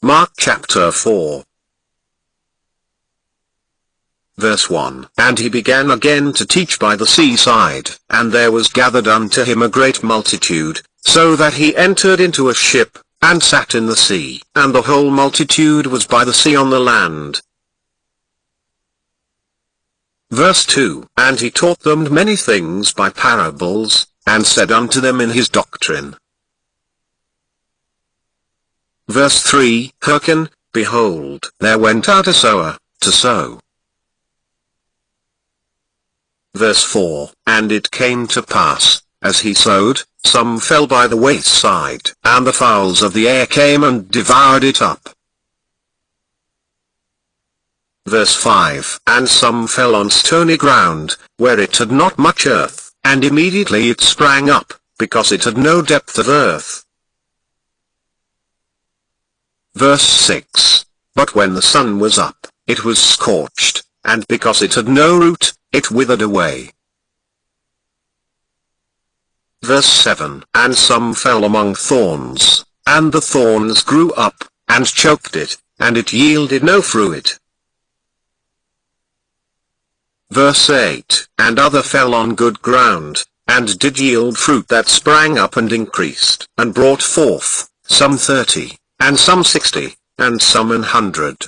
Mark chapter 4. Verse 1. And he began again to teach by the seaside, and there was gathered unto him a great multitude, so that he entered into a ship, and sat in the sea, and the whole multitude was by the sea on the land. Verse 2. And he taught them many things by parables, and said unto them in his doctrine. Verse 3. Hearken, behold, there went out a sower, to sow. Verse 4. And it came to pass, as he sowed, some fell by the wayside, and the fowls of the air came and devoured it up. Verse 5. And some fell on stony ground, where it had not much earth, and immediately it sprang up, because it had no depth of earth. Verse 6. But when the sun was up, it was scorched, and because it had no root, it withered away. Verse 7. And some fell among thorns, and the thorns grew up, and choked it, and it yielded no fruit. Verse 8. And other fell on good ground, and did yield fruit that sprang up and increased, and brought forth, some 30, and some 60, and some 100.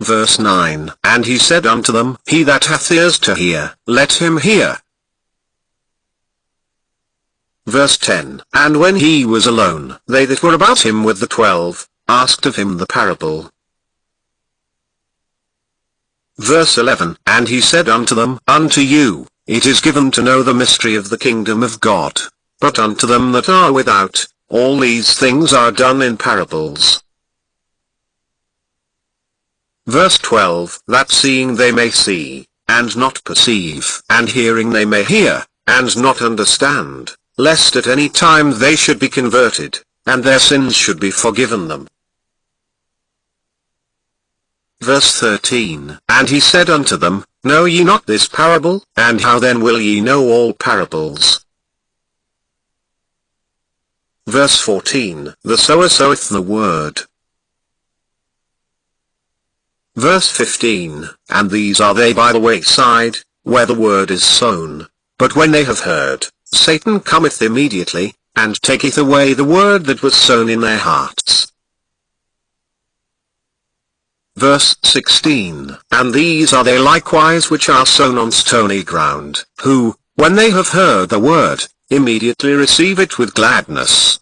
Verse 9. And he said unto them, He that hath ears to hear, let him hear. Verse 10. And when he was alone, they that were about him with the 12, asked of him the parable. Verse 11. And he said unto them, Unto you, it is given to know the mystery of the kingdom of God, but unto them that are without, all these things are done in parables. Verse 12. That seeing they may see, and not perceive, and hearing they may hear, and not understand, lest at any time they should be converted, and their sins should be forgiven them. Verse 13. And he said unto them, Know ye not this parable? And how then will ye know all parables? Verse 14. The sower soweth the word. Verse 15. And these are they by the wayside, where the word is sown. But when they have heard, Satan cometh immediately, and taketh away the word that was sown in their hearts. Verse 16. And these are they likewise which are sown on stony ground, who, when they have heard the word, immediately receive it with gladness.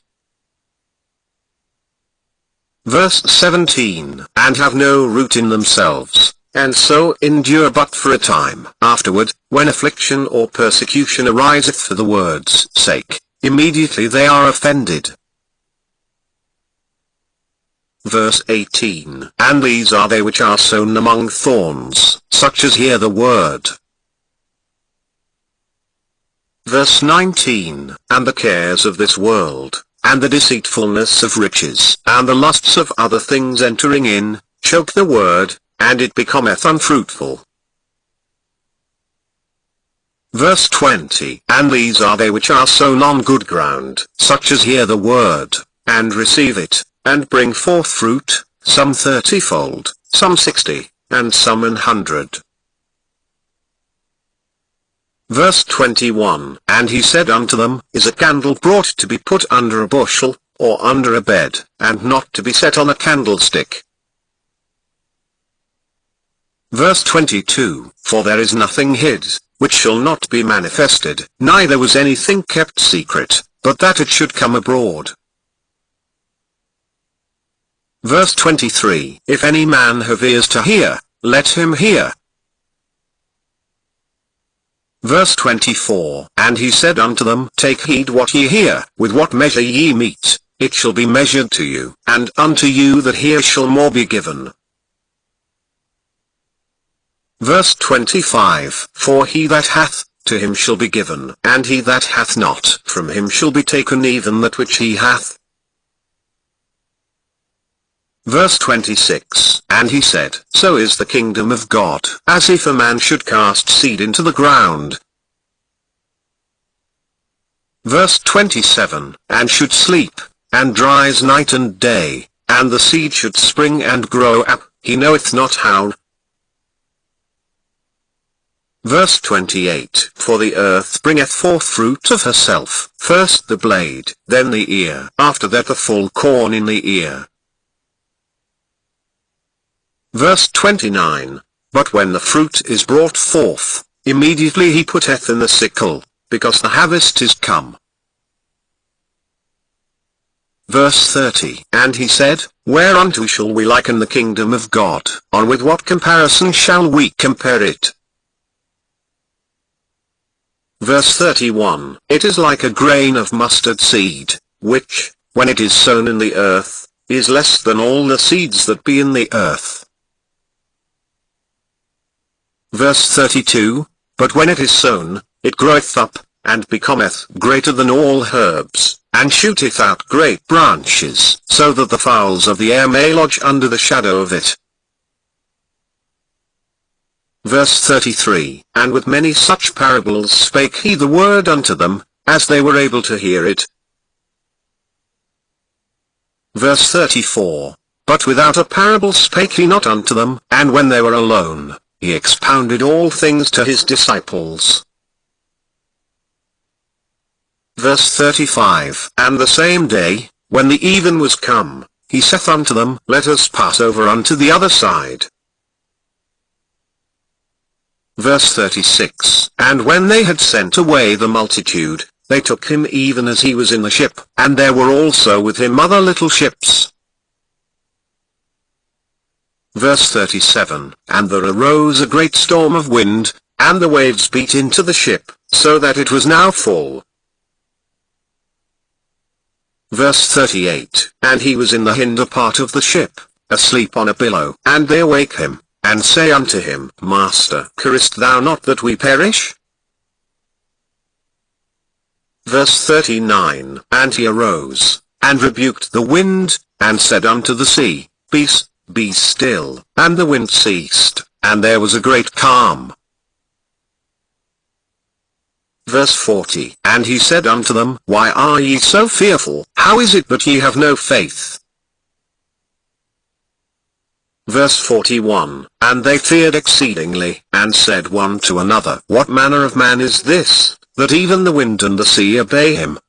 Verse 17. And have no root in themselves, and so endure but for a time. Afterward, when affliction or persecution ariseth for the word's sake, immediately they are offended. Verse 18. And these are they which are sown among thorns, such as hear the word. Verse 19. And the cares of this world, and the deceitfulness of riches, and the lusts of other things entering in, choke the word, and it becometh unfruitful. Verse 20. And these are they which are sown on good ground, such as hear the word, and receive it, and bring forth fruit, some 30-fold, some 60, and some 100. Verse 21. And he said unto them, Is a candle brought to be put under a bushel, or under a bed, and not to be set on a candlestick? Verse 22. For there is nothing hid, which shall not be manifested, neither was anything kept secret, but that it should come abroad. Verse 23. If any man have ears to hear, let him hear. Verse 24. And he said unto them, Take heed what ye hear, with what measure ye mete, it shall be measured to you, and unto you that hear shall more be given. Verse 25. For he that hath, to him shall be given, and he that hath not, from him shall be taken even that which he hath. Verse 26. And he said, So is the kingdom of God, as if a man should cast seed into the ground. Verse 27. And should sleep, and dries night and day, and the seed should spring and grow up, he knoweth not how. Verse 28. For the earth bringeth forth fruit of herself, first the blade, then the ear, after that the full corn in the ear. Verse 29. But when the fruit is brought forth, immediately he putteth in the sickle, because the harvest is come. Verse 30. And he said, Whereunto shall we liken the kingdom of God, or with what comparison shall we compare it? Verse 31. It is like a grain of mustard seed, which, when it is sown in the earth, is less than all the seeds that be in the earth. Verse 32. But when it is sown, it groweth up, and becometh greater than all herbs, and shooteth out great branches, so that the fowls of the air may lodge under the shadow of it. Verse 33. And with many such parables spake he the word unto them, as they were able to hear it. Verse 34. But without a parable spake he not unto them, and when they were alone, he expounded all things to his disciples. Verse 35. And the same day, when the even was come, he saith unto them, Let us pass over unto the other side. Verse 36. And when they had sent away the multitude, they took him even as he was in the ship, and there were also with him other little ships. Verse 37. And there arose a great storm of wind, and the waves beat into the ship, so that it was now full. Verse 38. And he was in the hinder part of the ship, asleep on a billow, and they awake him, and say unto him, Master, carest thou not that we perish? Verse 39. And he arose, and rebuked the wind, and said unto the sea, Peace, be still. And the wind ceased, and there was a great calm. Verse 40. And he said unto them, Why are ye so fearful? How is it that ye have no faith? Verse 41. And they feared exceedingly, and said one to another, What manner of man is this, that even the wind and the sea obey him?